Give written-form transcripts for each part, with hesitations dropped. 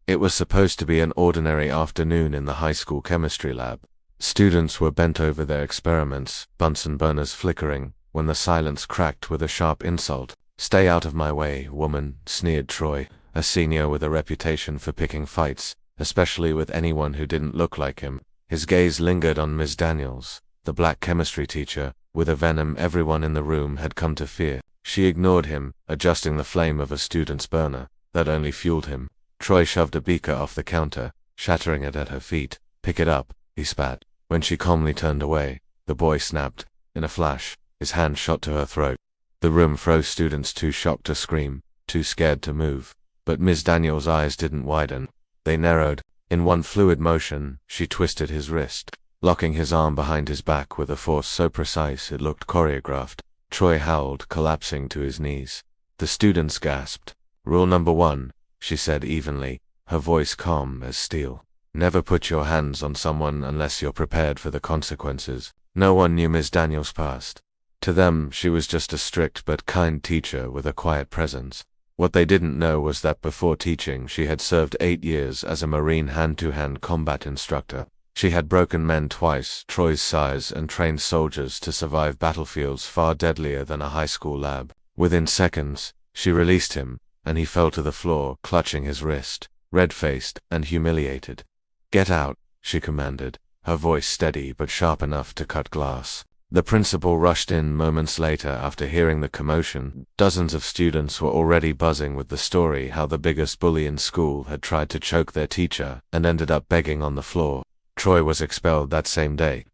It was supposed to be an ordinary afternoon in the high school chemistry lab. Students were bent over their experiments, Bunsen burners flickering, when the silence cracked with a sharp insult. "Stay out of my way, woman," sneered Troy, a senior with a reputation for picking fights, especially with anyone who didn't look like him. His gaze lingered on Ms. Daniels, the black chemistry teacher, with a venom everyone in the room had come to fear. She ignored him, adjusting the flame of a student's burner. That only fueled him. Troy shoved a beaker off the counter, shattering it at her feet. "Pick it up," he spat. When she calmly turned away, the boy snapped. In a flash, his hand shot to her throat. The room froze, students too shocked to scream, too scared to move. But Ms. Daniels' eyes didn't widen. They narrowed. In one fluid motion, she twisted his wrist, locking his arm behind his back with a force so precise it looked choreographed. Troy howled, collapsing to his knees. The students gasped. "Rule number 1, she said evenly, her voice calm as steel. "Never put your hands on someone unless you're prepared for the consequences." No one knew Ms. Daniels' past. To them, she was just a strict but kind teacher with a quiet presence. What they didn't know was that before teaching, she had served 8 years as a Marine hand-to-hand combat instructor. She had broken men twice, Troy's size, and trained soldiers to survive battlefields far deadlier than a high school lab. Within seconds, she released him, and he fell to the floor, clutching his wrist, red-faced and humiliated. "Get out," she commanded, her voice steady but sharp enough to cut glass. The principal rushed in moments later after hearing the commotion. Dozens of students were already buzzing with the story how the biggest bully in school had tried to choke their teacher and ended up begging on the floor. Troy was expelled that same day.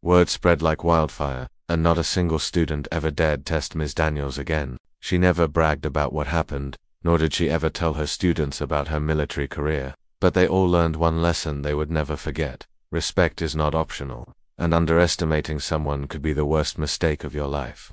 Word spread like wildfire, and not a single student ever dared test Ms. Daniels again. She never bragged about what happened, nor did she ever tell her students about her military career. But they all learned one lesson they would never forget. Respect is not optional, and underestimating someone could be the worst mistake of your life.